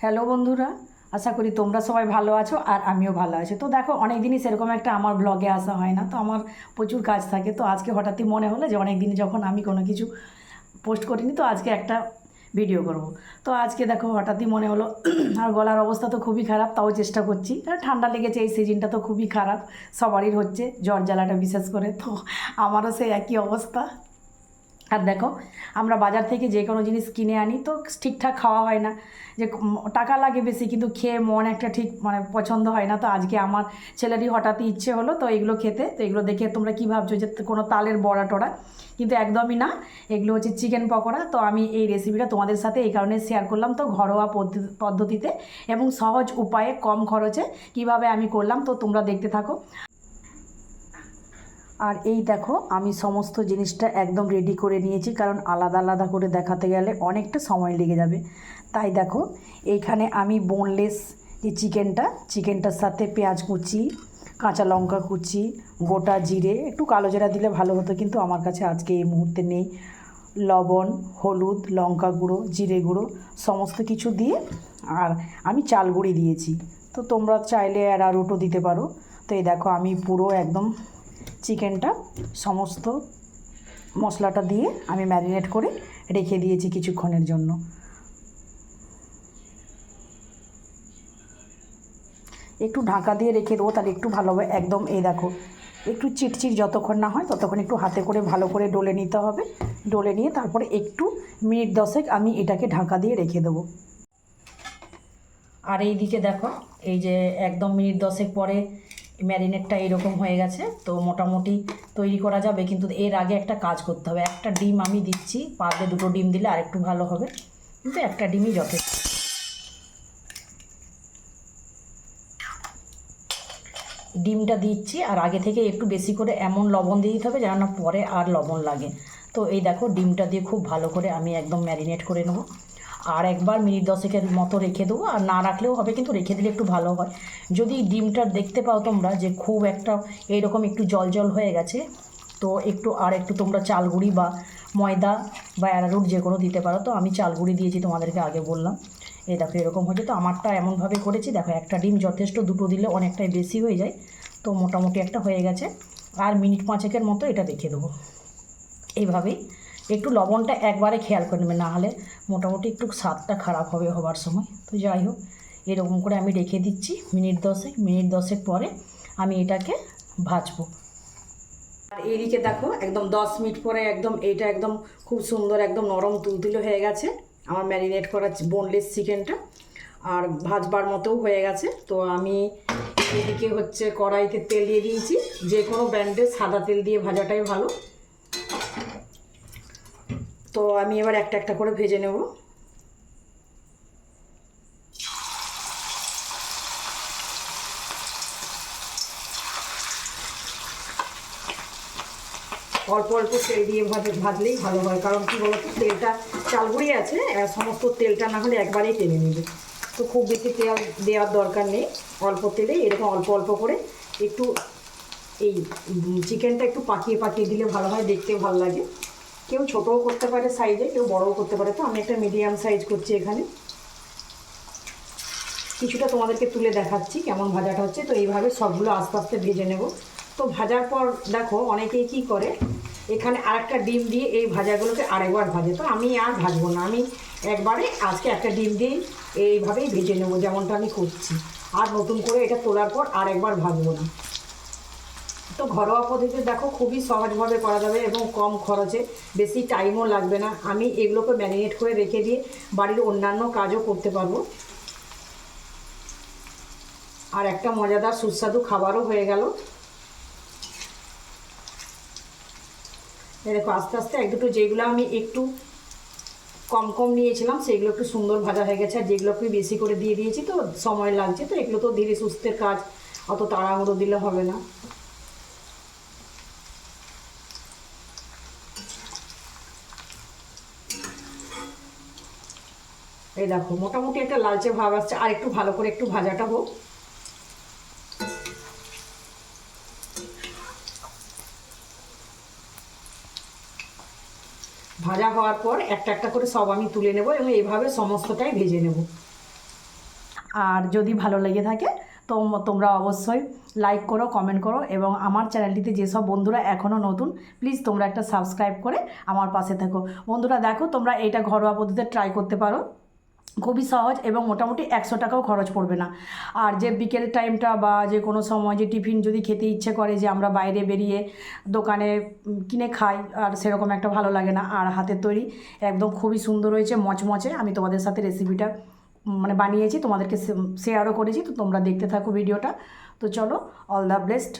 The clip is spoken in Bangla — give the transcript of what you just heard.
হ্যালো বন্ধুরা, আশা করি তোমরা সবাই ভালো আছো আর আমিও ভালো আছি। তো দেখো, অনেক দিনই সেরকম একটা আমার ব্লগে আসা হয় না, তো আমার প্রচুর কাজ থাকে। তো আজকে হঠাৎই মনে হলো যে অনেক দিন যখন আমি কোনো কিছু পোস্ট করিনি, তো আজকে একটা ভিডিও করব। তো আজকে দেখো হঠাৎই মনে হলো আর গলার অবস্থা তো খুবই খারাপ, তাও চেষ্টা করছি। আর ঠান্ডা লেগেছে, এই সিজনটা তো খুবই খারাপ, সবারই হচ্ছে জ্বর জ্বালাটা বিশেষ করে। তো আমারও সেই একই অবস্থা। আর দেখো, আমরা বাজার থেকে যে কোনো জিনিস কিনে আনি তো ঠিকঠাক খাওয়া হয় না, যে টাকা লাগে বেশি কিন্তু খেয়ে মন একটা ঠিক মানে পছন্দ হয় না। তো আজকে আমার ছেলেরই হঠাৎই ইচ্ছে হলো তো এগুলো খেতে। তো এগুলো দেখে তোমরা কী ভাবছো যে কোনো তালের বড়া টড়া, কিন্তু একদমই না। এগুলো হচ্ছে চিকেন পকোড়া। তো আমি এই রেসিপিটা তোমাদের সাথে এই কারণে শেয়ার করলাম, তো ঘরোয়া পদ্ধতিতে এবং সহজ উপায়ে কম খরচে কিভাবে আমি করলাম, তো তোমরা দেখতে থাকো। আর এই দেখো, আমি সমস্ত জিনিসটা একদম রেডি করে নিয়েছি, কারণ আলাদা আলাদা করে দেখাতে গেলে অনেকটা সময় লেগে যাবে। তাই দেখো, এইখানে আমি বোনলেস যে চিকেনটার সাথে পেঁয়াজ কুচি, কাঁচা লঙ্কা কুচি, গোটা জিরে, একটু কালো জিরা দিলে ভালো হতো কিন্তু আমার কাছে আজকে এই মুহূর্তে নেই, লবণ, হলুদ, লঙ্কা গুঁড়ো, জিরে গুঁড়ো সমস্ত কিছু দিয়ে, আর আমি চাল গুঁড়ি দিয়েছি। তো তোমরা চাইলে অ্যারারুটও দিতে পারো। তো এই দেখো, আমি পুরো একদম চিকেনটা সমস্ত মশলাটা দিয়ে আমি ম্যারিনেট করে রেখে দিয়েছি কিছুক্ষণের জন্য। একটু ঢাকা দিয়ে রেখে দেবো, তাহলে একটু ভালো হবে। একদম এই দেখো, একটু চিটচিট যতক্ষণ না হয় ততক্ষণ একটু হাতে করে ভালো করে ডলে নিতে হবে। ডলে নিয়ে তারপরে একটু মিনিট 10 আমি এটাকে ঢাকা দিয়ে রেখে দেবো। আর এই দিকে দেখো, এই যে একদম মিনিট 10 পরে ম্যারিনেটটা এরকম হয়ে গেছে। তো মোটামুটি তৈরি করা যাবে, কিন্তু এর আগে একটা কাজ করতে হবে। একটা ডিম আমি দিচ্ছি, পারলে 2টো ডিম দিলে আরেকটু ভালো হবে, কিন্তু একটা ডিমই যথেষ্ট। ডিমটা দিচ্ছি, আর আগে থেকে একটু বেশি করে এমন লবণ দিয়ে দিতে হবে যেন না পরে আর লবণ লাগে। তো এই দেখো, ডিমটা দিয়ে খুব ভালো করে আমি একদম ম্যারিনেট করে নেবো। আর একবার মিনিট 10 মতো রেখে দেবো, আর না রাখলেও হবে, কিন্তু রেখে দিলে একটু ভালো হয়। যদি ডিমটা দেখতে পাও তোমরা যে খুব একটা এইরকম একটু জল জল হয়ে গেছে, তো একটু তোমরা চালগুড়ি বা ময়দা বা অ্যারারুট যে কোনো দিতে পারো। তো আমি চালগুড়ি দিয়েছি, তোমাদেরকে আগে বললাম। এই দেখো এরকম হয়েছে। তো আমারটা এমনভাবে করেছি, দেখো একটা ডিম যথেষ্ট, 2টো দিলে অনেকটাই বেশি হয়ে যায়। তো মোটামুটি একটা হয়ে গেছে, আর মিনিট 5 মতো এটা রেখে দেবো এইভাবেই। একটু লবণটা একবারে খেয়াল করে নেবে, না হলে মোটামুটি একটু স্বাদটা খারাপ হবে হবার সময়। তো যাই হোক, এরকম করে আমি রেখে দিচ্ছি মিনিট 10 পরে আমি এটাকে ভাজবো। আর এদিকে দেখো, একদম 10 মিনিট পরে একদম এইটা একদম খুব সুন্দর একদম নরম তুলতুলে হয়ে গেছে আমার ম্যারিনেট করা বোনলেস চিকেনটা, আর ভাজবার মতোও হয়ে গেছে। তো আমি এদিকে হচ্ছে কড়াইতে তেল দিয়ে দিয়েছি, যে কোনো ব্র্যান্ডের সাদা তেল দিয়ে ভাজাটাই ভালো। তো আমি এবার একটা একটা করে ভেজে নেব। অল্প অল্প তেল দিয়ে ভাজলেই ভালো হয়, কারণ কী বলতো, তেলটা চালগুড়ি আছে, সমস্ত তেলটা না হলে একবারেই টেনে নেবে। তো খুব বেশি তেল দেওয়ার দরকার নেই, অল্প তেলে এরকম অল্প অল্প করে একটু এই চিকেনটা একটু পাকিয়ে পাকিয়ে দিলে ভালো হয়, দেখতে ভালো লাগে। কেউ ছোটও করতে পারে সাইজে, কেউ বড়ও করতে পারে। তো আমি একটা মিডিয়াম সাইজ করছি এখানে। কিছুটা তোমাদেরকে তুলে দেখাচ্ছি কেমন ভাজাটা হচ্ছে। তো এইভাবে সবগুলো আস্তে আস্তে ভেজে নেব। তো ভাজার পর দেখো, অনেকেই কী করে, এখানে আরেকটা ডিম দিয়ে এই ভাজাগুলোকে আরেকবার ভাজে। তো আমি আর ভাজবো না, আমি একবারে আজকে একটা ডিম দিয়েই এইভাবেই ভেজে নেবো, যেমনটা আমি করছি। আর নতুন করে এটা তোলার পর আর একবার ভাজবো না। তো ঘরোয়া পদ্ধতিতে দেখো খুবই সহজভাবে করা যাবে এবং কম খরচে, বেশি টাইমও লাগবে না। আমি এগুলোকে ম্যারিনেট করে রেখে দিয়ে বাড়ির অন্যান্য কাজও করতে পারবো, আর একটা মজাদার সুস্বাদু খাবারও হয়ে গেল। দেখো আস্তে আস্তে এক দুটো যেগুলো আমি একটু কম কম নিয়েছিলাম সেগুলো একটু সুন্দর ভাজা হয়ে গেছে, আর যেগুলো একটু বেশি করে দিয়ে দিয়েছি তো সময় লাগছে। তো এগুলো তো ধীরে সুস্থের কাজ, অত তাড়াহুড়ো দিলে হবে না। এই দেখো মোটামুটি একটা লালচে ভাব আসছে, আর একটু ভালো করে একটু ভাজাটা হোক। ভাজা হওয়ার পর একটা একটা করে সব আমি তুলে নেব এবং এইভাবে সমস্তটাই ভেজে নেব। আর যদি ভালো লেগে থাকে তো তোমরা অবশ্যই লাইক করো, কমেন্ট করো, এবং আমার চ্যানেলটিতে যেসব বন্ধুরা এখনও নতুন প্লিজ তোমরা একটা সাবস্ক্রাইব করে আমার পাশে থাকো। বন্ধুরা দেখো, তোমরা এটা ঘরোয়া পদ্ধতিতে ট্রাই করতে পারো, খুবই সহজ এবং মোটামুটি 100 টাকাও খরচ পড়বে না। আর যে বিকেলের টাইমটা বা যে কোনো সময় যে টিফিন যদি খেতে ইচ্ছে করে, যে আমরা বাইরে বেরিয়ে দোকানে কিনে খাই, আর সেরকম একটা ভালো লাগে না, আর হাতের তৈরি একদম খুবই সুন্দর হয়েছে, মচমচে। আমি তোমাদের সাথে রেসিপিটা মানে বানিয়েছি, তোমাদেরকে শেয়ারও করেছি, তো তোমরা দেখতে থাকো ভিডিওটা। তো চলো, অল দ্য বেস্ট।